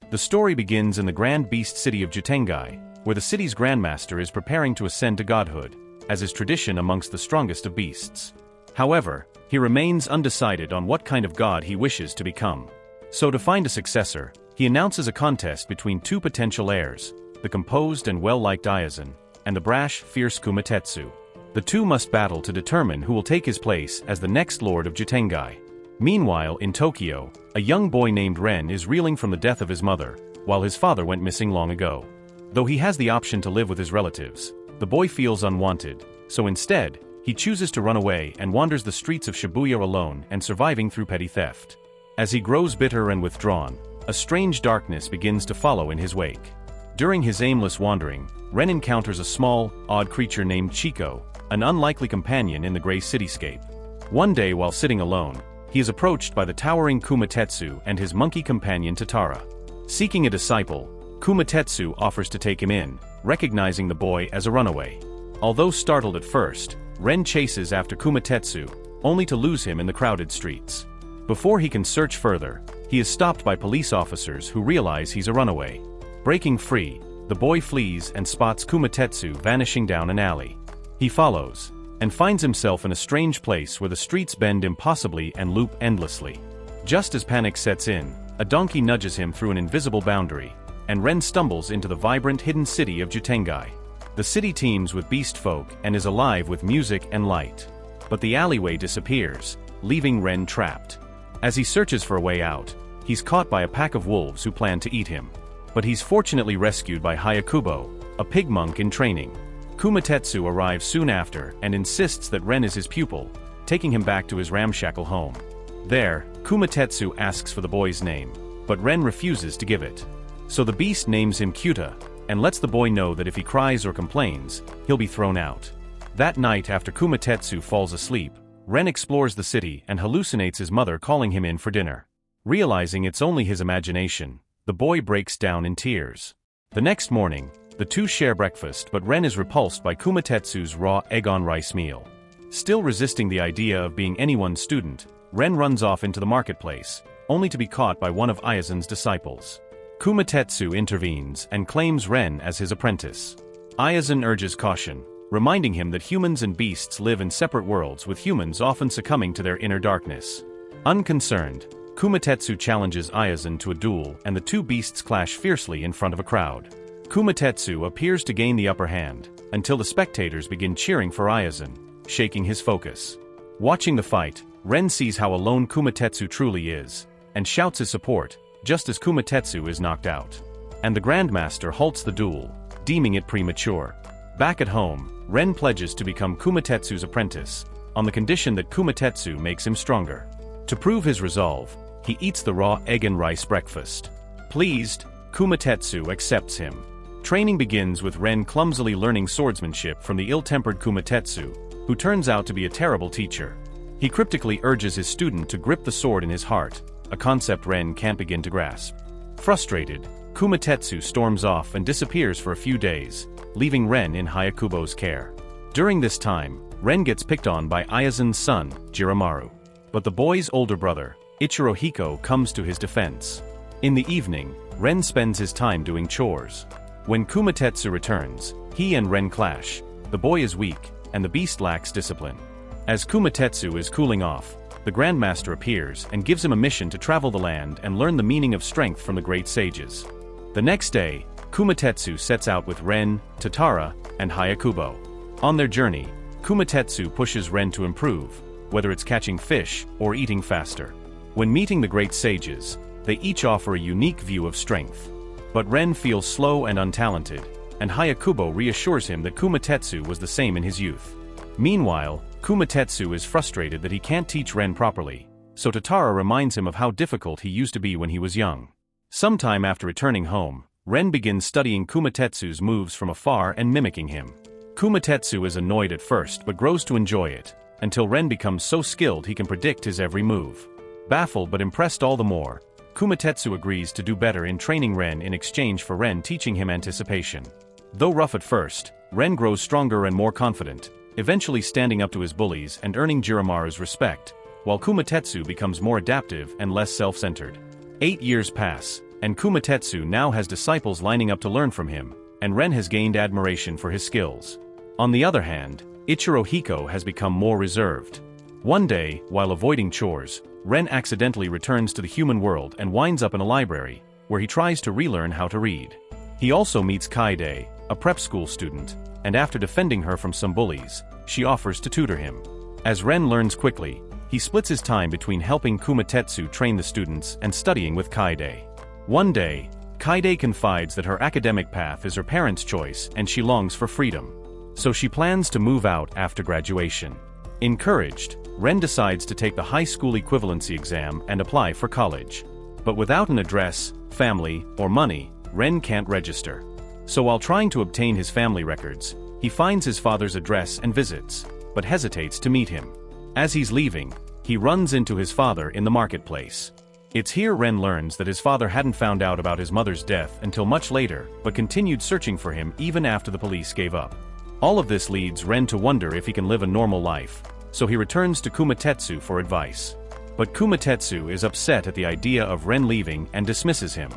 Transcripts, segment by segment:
The story begins in the grand beast city of Jutengai, where the city's grandmaster is preparing to ascend to godhood, as is tradition amongst the strongest of beasts. However, he remains undecided on what kind of god he wishes to become. So to find a successor, he announces a contest between two potential heirs, the composed and well-liked Aizen, and the brash, fierce Kumatetsu. The two must battle to determine who will take his place as the next lord of Jutengai. Meanwhile, in Tokyo, a young boy named Ren is reeling from the death of his mother, while his father went missing long ago. Though he has the option to live with his relatives, the boy feels unwanted, so instead, he chooses to run away and wanders the streets of Shibuya alone and surviving through petty theft. As he grows bitter and withdrawn, a strange darkness begins to follow in his wake. During his aimless wandering, Ren encounters a small, odd creature named Chico, an unlikely companion in the gray cityscape. One day while sitting alone, he is approached by the towering Kumatetsu and his monkey companion Tatara. Seeking a disciple, Kumatetsu offers to take him in, recognizing the boy as a runaway. Although startled at first, Ren chases after Kumatetsu, only to lose him in the crowded streets. Before he can search further, he is stopped by police officers who realize he's a runaway. Breaking free, the boy flees and spots Kumatetsu vanishing down an alley. He follows, and finds himself in a strange place where the streets bend impossibly and loop endlessly. Just as panic sets in, a donkey nudges him through an invisible boundary, and Ren stumbles into the vibrant hidden city of Jutengai. The city teems with beast folk and is alive with music and light. But the alleyway disappears, leaving Ren trapped. As he searches for a way out, he's caught by a pack of wolves who plan to eat him. But he's fortunately rescued by Hayakubo, a pig monk in training. Kumatetsu arrives soon after and insists that Ren is his pupil, taking him back to his ramshackle home. There, Kumatetsu asks for the boy's name, but Ren refuses to give it. So the beast names him Kyuta, and lets the boy know that if he cries or complains, he'll be thrown out. That night after Kumatetsu falls asleep, Ren explores the city and hallucinates his mother calling him in for dinner. Realizing it's only his imagination, the boy breaks down in tears. The next morning, the two share breakfast, but Ren is repulsed by Kumatetsu's raw egg-on-rice meal. Still resisting the idea of being anyone's student, Ren runs off into the marketplace, only to be caught by one of Aizen's disciples. Kumatetsu intervenes and claims Ren as his apprentice. Aizen urges caution, reminding him that humans and beasts live in separate worlds, with humans often succumbing to their inner darkness. Unconcerned, Kumatetsu challenges Aizen to a duel and the two beasts clash fiercely in front of a crowd. Kumatetsu appears to gain the upper hand, until the spectators begin cheering for Aizen, shaking his focus. Watching the fight, Ren sees how alone Kumatetsu truly is, and shouts his support, just as Kumatetsu is knocked out. And the Grandmaster halts the duel, deeming it premature. Back at home, Ren pledges to become Kumatetsu's apprentice, on the condition that Kumatetsu makes him stronger. To prove his resolve, he eats the raw egg and rice breakfast. Pleased, Kumatetsu accepts him. Training begins with Ren clumsily learning swordsmanship from the ill-tempered Kumatetsu, who turns out to be a terrible teacher. He cryptically urges his student to grip the sword in his heart, a concept Ren can't begin to grasp. Frustrated, Kumatetsu storms off and disappears for a few days, leaving Ren in Hayakubo's care. During this time, Ren gets picked on by Aizen's son, Jiramaru. But the boy's older brother, Ichirohiko, comes to his defense. In the evening, Ren spends his time doing chores. When Kumatetsu returns, he and Ren clash. The boy is weak, and the beast lacks discipline. As Kumatetsu is cooling off, the Grandmaster appears and gives him a mission to travel the land and learn the meaning of strength from the great sages. The next day, Kumatetsu sets out with Ren, Tatara, and Hayakubo. On their journey, Kumatetsu pushes Ren to improve, whether it's catching fish or eating faster. When meeting the great sages, they each offer a unique view of strength. But Ren feels slow and untalented, and Hayakubo reassures him that Kumatetsu was the same in his youth. Meanwhile, Kumatetsu is frustrated that he can't teach Ren properly, so Tatara reminds him of how difficult he used to be when he was young. Sometime after returning home, Ren begins studying Kumatetsu's moves from afar and mimicking him. Kumatetsu is annoyed at first but grows to enjoy it, until Ren becomes so skilled he can predict his every move. Baffled but impressed all the more, Kumatetsu agrees to do better in training Ren in exchange for Ren teaching him anticipation. Though rough at first, Ren grows stronger and more confident, eventually standing up to his bullies and earning Jiramaru's respect, while Kumatetsu becomes more adaptive and less self-centered. 8 years pass, and Kumatetsu now has disciples lining up to learn from him, and Ren has gained admiration for his skills. On the other hand, Ichiro Hiko has become more reserved. One day, while avoiding chores, Ren accidentally returns to the human world and winds up in a library, where he tries to relearn how to read. He also meets Kaide, a prep school student, and after defending her from some bullies, she offers to tutor him. As Ren learns quickly, he splits his time between helping Kumatetsu train the students and studying with Kaide. One day, Kaide confides that her academic path is her parents' choice and she longs for freedom. So she plans to move out after graduation. Encouraged, Ren decides to take the high school equivalency exam and apply for college. But without an address, family, or money, Ren can't register. So while trying to obtain his family records, he finds his father's address and visits, but hesitates to meet him. As he's leaving, he runs into his father in the marketplace. It's here Ren learns that his father hadn't found out about his mother's death until much later, but continued searching for him even after the police gave up. All of this leads Ren to wonder if he can live a normal life, so he returns to Kumatetsu for advice. But Kumatetsu is upset at the idea of Ren leaving and dismisses him.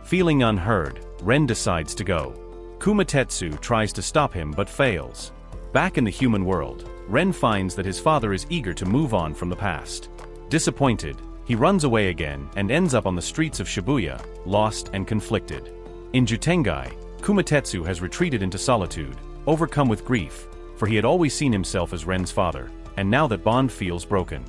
Feeling unheard, Ren decides to go. Kumatetsu tries to stop him but fails. Back in the human world, Ren finds that his father is eager to move on from the past. Disappointed, he runs away again and ends up on the streets of Shibuya, lost and conflicted. In Jutengai, Kumatetsu has retreated into solitude, overcome with grief, for he had always seen himself as Ren's father, and now that bond feels broken.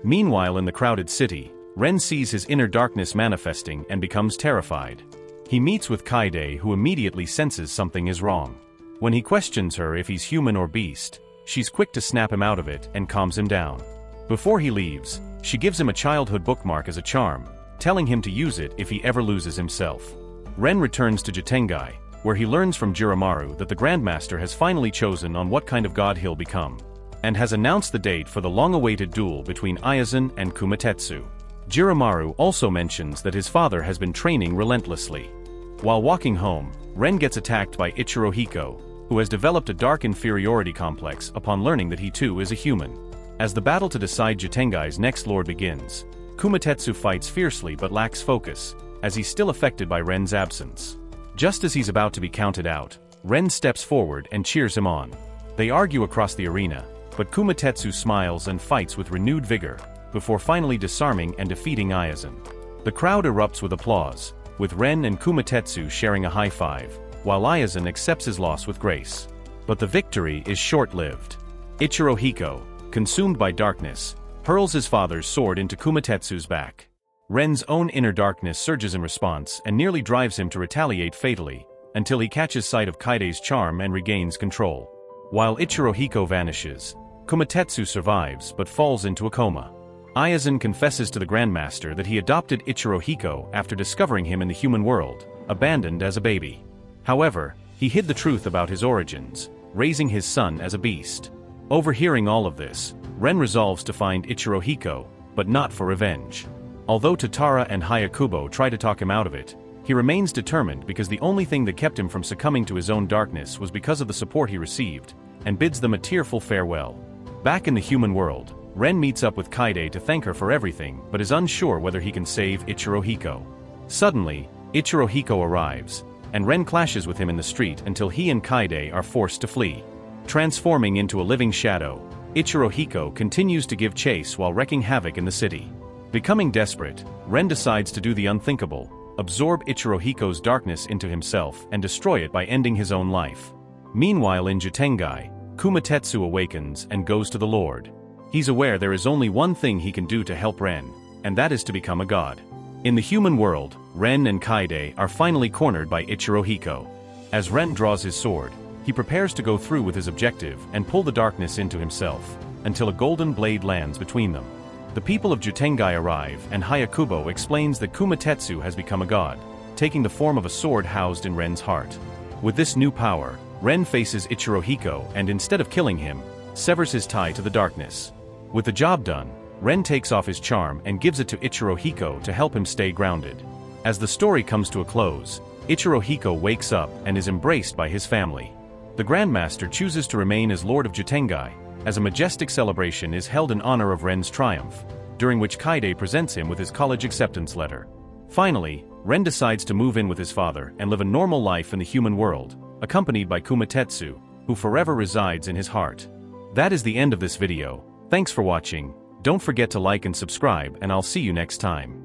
Meanwhile in the crowded city, Ren sees his inner darkness manifesting and becomes terrified. He meets with Kaide, who immediately senses something is wrong. When he questions her if he's human or beast, she's quick to snap him out of it and calms him down. Before he leaves, she gives him a childhood bookmark as a charm, telling him to use it if he ever loses himself. Ren returns to Jutengai, where he learns from Jiromaru that the Grandmaster has finally chosen on what kind of god he'll become, and has announced the date for the long-awaited duel between Aizen and Kumatetsu. Jiromaru also mentions that his father has been training relentlessly. While walking home, Ren gets attacked by Ichiro Hiko, who has developed a dark inferiority complex upon learning that he too is a human. As the battle to decide Jutengai's next lord begins, Kumatetsu fights fiercely but lacks focus, as he's still affected by Ren's absence. Just as he's about to be counted out, Ren steps forward and cheers him on. They argue across the arena, but Kumatetsu smiles and fights with renewed vigor, before finally disarming and defeating Aizen. The crowd erupts with applause, with Ren and Kumatetsu sharing a high five, while Aizen accepts his loss with grace. But the victory is short-lived. Ichiro Hiko, consumed by darkness, hurls his father's sword into Kumatetsu's back. Ren's own inner darkness surges in response and nearly drives him to retaliate fatally, until he catches sight of Kaide's charm and regains control. While Ichiro Hiko vanishes, Kumatetsu survives but falls into a coma. Aizen confesses to the Grandmaster that he adopted Ichiro Hiko after discovering him in the human world, abandoned as a baby. However, he hid the truth about his origins, raising his son as a beast. Overhearing all of this, Ren resolves to find Ichiro Hiko, but not for revenge. Although Tatara and Hayakubo try to talk him out of it, he remains determined because the only thing that kept him from succumbing to his own darkness was because of the support he received, and bids them a tearful farewell. Back in the human world, Ren meets up with Kaide to thank her for everything but is unsure whether he can save Ichiro Hiko. Suddenly, Ichiro Hiko arrives, and Ren clashes with him in the street until he and Kaide are forced to flee. Transforming into a living shadow, Ichiro Hiko continues to give chase while wreaking havoc in the city. Becoming desperate, Ren decides to do the unthinkable, absorb Ichiro Hiko's darkness into himself and destroy it by ending his own life. Meanwhile in Jutengai, Kumatetsu awakens and goes to the Lord. He's aware there is only one thing he can do to help Ren, and that is to become a god. In the human world, Ren and Kaide are finally cornered by Ichiro Hiko. As Ren draws his sword, he prepares to go through with his objective and pull the darkness into himself, until a golden blade lands between them. The people of Jutengai arrive and Hayakubo explains that Kumatetsu has become a god, taking the form of a sword housed in Ren's heart. With this new power, Ren faces Ichiro Hiko and instead of killing him, severs his tie to the darkness. With the job done, Ren takes off his charm and gives it to Ichiro Hiko to help him stay grounded. As the story comes to a close, Ichiro Hiko wakes up and is embraced by his family. The Grandmaster chooses to remain as Lord of Jutengai, as a majestic celebration is held in honor of Ren's triumph, during which Kaide presents him with his college acceptance letter. Finally, Ren decides to move in with his father and live a normal life in the human world, accompanied by Kumatetsu, who forever resides in his heart. That is the end of this video. Thanks for watching. Don't forget to like and subscribe, and I'll see you next time.